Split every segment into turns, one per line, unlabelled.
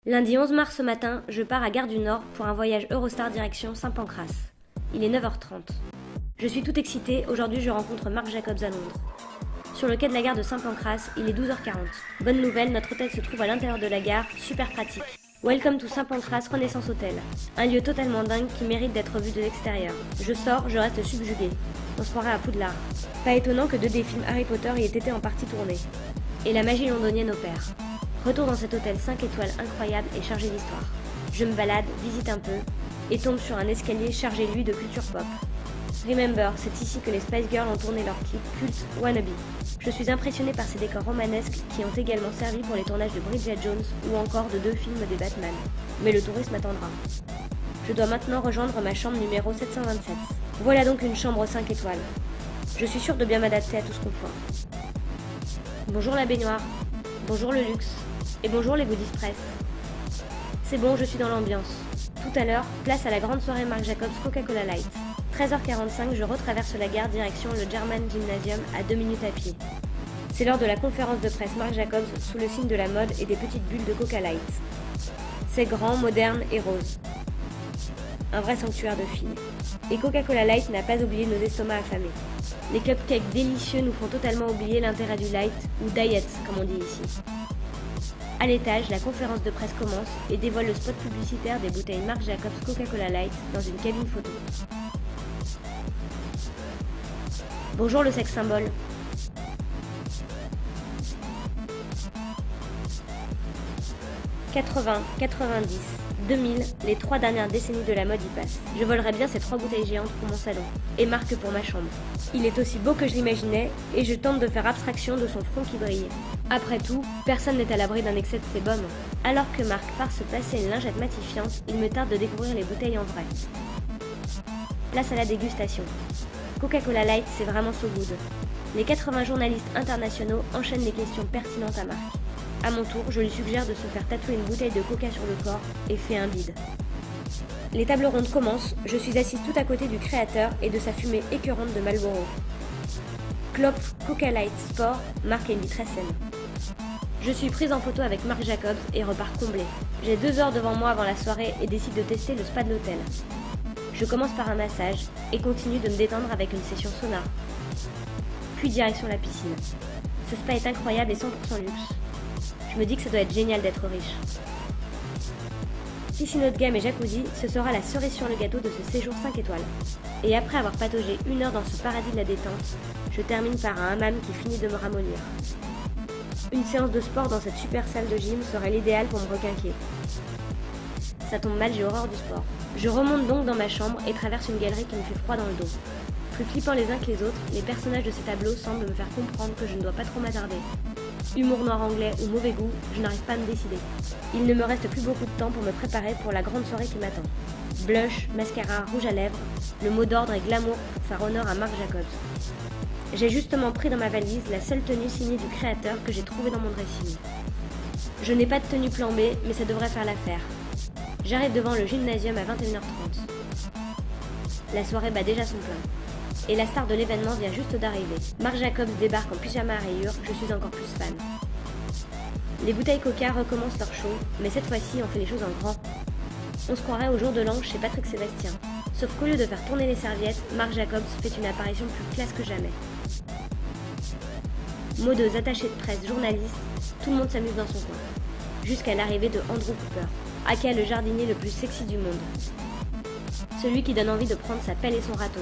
Lundi 11 mars au matin, je pars à Gare du Nord pour un voyage Eurostar direction Saint-Pancras. Il est 9h30. Je suis toute excitée, aujourd'hui je rencontre Marc Jacobs à Londres. Sur le quai de la gare de Saint-Pancras, il est 12h40. Bonne nouvelle, notre hôtel se trouve à l'intérieur de la gare, super pratique. Welcome to Saint-Pancras Renaissance Hotel. Un lieu totalement dingue qui mérite d'être vu de l'extérieur. Je sors, je reste subjuguée. On se croirait à Poudlard. Pas étonnant que 2 des films Harry Potter y aient été en partie tournés. Et la magie londonienne opère. Retour dans cet hôtel 5 étoiles incroyable et chargé d'histoire. Je me balade, visite un peu, et tombe sur un escalier chargé lui de culture pop. Remember, c'est ici que les Spice Girls ont tourné leur clip culte Wannabe. Je suis impressionnée par ces décors romanesques qui ont également servi pour les tournages de Bridget Jones ou encore de 2 films des Batman. Mais le tourisme attendra. Je dois maintenant rejoindre ma chambre numéro 727. Voilà donc une chambre 5 étoiles. Je suis sûre de bien m'adapter à tout ce confort. Bonjour la baignoire, bonjour le luxe, et bonjour les goodies press. C'est bon, je suis dans l'ambiance. Tout à l'heure, place à la grande soirée Marc Jacobs Coca-Cola Light. 13h45, je retraverse la gare direction le German Gymnasium à 2 minutes à pied. C'est l'heure de la conférence de presse Marc Jacobs sous le signe de la mode et des petites bulles de Coca Light. C'est grand, moderne et rose. Un vrai sanctuaire de filles. Et Coca-Cola Light n'a pas oublié nos estomacs affamés. Les cupcakes délicieux nous font totalement oublier l'intérêt du light, ou diet comme on dit ici. À l'étage, la conférence de presse commence et dévoile le spot publicitaire des bouteilles Marc Jacobs Coca-Cola Light dans une cabine photo. Bonjour le sexe symbole. « 80, 90, 2000, les 3 dernières décennies de la mode y passent. Je volerais bien ces 3 bouteilles géantes pour mon salon, et Marc pour ma chambre. Il est aussi beau que je l'imaginais, et je tente de faire abstraction de son front qui brille. Après tout, personne n'est à l'abri d'un excès de sébum. Alors que Marc part se passer une lingette matifiante, il me tarde de découvrir les bouteilles en vrai. Place à la dégustation. Coca-Cola Light, c'est vraiment so good. Les 80 journalistes internationaux enchaînent les questions pertinentes à Marc. À mon tour, je lui suggère de se faire tatouer une bouteille de coca sur le corps et fait un bide. Les tables rondes commencent, je suis assise tout à côté du créateur et de sa fumée écœurante de Marlboro. Clope, Coca Light Sport, Marc a une vie très saine. Je suis prise en photo avec Marc Jacobs et repars comblée. J'ai 2 heures devant moi avant la soirée et décide de tester le spa de l'hôtel. Je commence par un massage et continue de me détendre avec une session sauna. Puis direction la piscine. Ce spa est incroyable et 100% luxe. Je me dis que ça doit être génial d'être riche. Piscine haut de gamme et jacuzzi, ce sera la cerise sur le gâteau de ce séjour 5 étoiles. Et après avoir pataugé 1 heure dans ce paradis de la détente, je termine par un hammam qui finit de me ramollir. Une séance de sport dans cette super salle de gym serait l'idéal pour me requinquer. Ça tombe mal, j'ai horreur du sport. Je remonte donc dans ma chambre et traverse une galerie qui me fait froid dans le dos. Plus flippants les uns que les autres, les personnages de ces tableaux semblent me faire comprendre que je ne dois pas trop m'attarder. Humour noir anglais ou mauvais goût, je n'arrive pas à me décider. Il ne me reste plus beaucoup de temps pour me préparer pour la grande soirée qui m'attend. Blush, mascara, rouge à lèvres, le mot d'ordre est glamour pour faire honneur à Marc Jacobs. J'ai justement pris dans ma valise la seule tenue signée du créateur que j'ai trouvée dans mon dressing. Je n'ai pas de tenue plan B, mais ça devrait faire l'affaire. J'arrive devant le gymnasium à 21h30. La soirée bat déjà son plein. Et la star de l'événement vient juste d'arriver. Marc Jacobs débarque en pyjama à rayures, je suis encore plus fan. Les bouteilles Coca recommencent leur show, mais cette fois-ci on fait les choses en grand. On se croirait au jour de l'an chez Patrick Sébastien. Sauf qu'au lieu de faire tourner les serviettes, Marc Jacobs fait une apparition plus classe que jamais. Modeuse, attachée de presse, journaliste, tout le monde s'amuse dans son coin. Jusqu'à l'arrivée de Andrew Cooper, aka le jardinier le plus sexy du monde. Celui qui donne envie de prendre sa pelle et son râteau.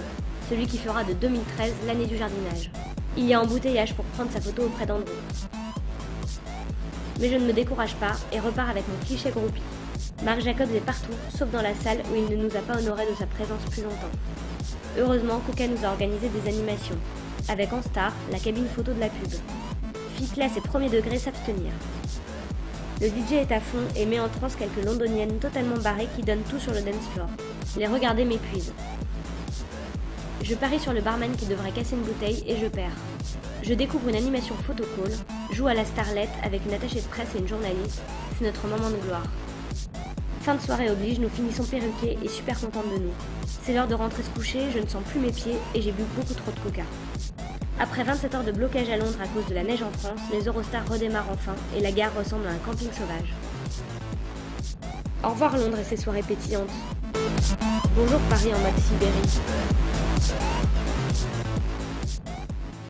Celui qui fera de 2013 l'année du jardinage. Il y a embouteillage pour prendre sa photo auprès d'Andrew. Mais je ne me décourage pas et repars avec mon cliché groupie. Marc Jacobs est partout, sauf dans la salle où il ne nous a pas honoré de sa présence plus longtemps. Heureusement, Coca nous a organisé des animations, avec en star la cabine photo de la pub. Fille classe et premier degré s'abstenir. Le DJ est à fond et met en transe quelques londoniennes totalement barrées qui donnent tout sur le dance floor. Les regarder m'épuise. Je parie sur le barman qui devrait casser une bouteille et je perds. Je découvre une animation photocall, joue à la starlette avec une attachée de presse et une journaliste, c'est notre moment de gloire. Fin de soirée oblige, nous finissons perruqués et super contentes de nous. C'est l'heure de rentrer se coucher, je ne sens plus mes pieds et j'ai bu beaucoup trop de coca. Après 27 heures de blocage à Londres à cause de la neige en France, les Eurostars redémarrent enfin et la gare ressemble à un camping sauvage. Au revoir Londres et ses soirées pétillantes. Bonjour Paris en mode Sibérie.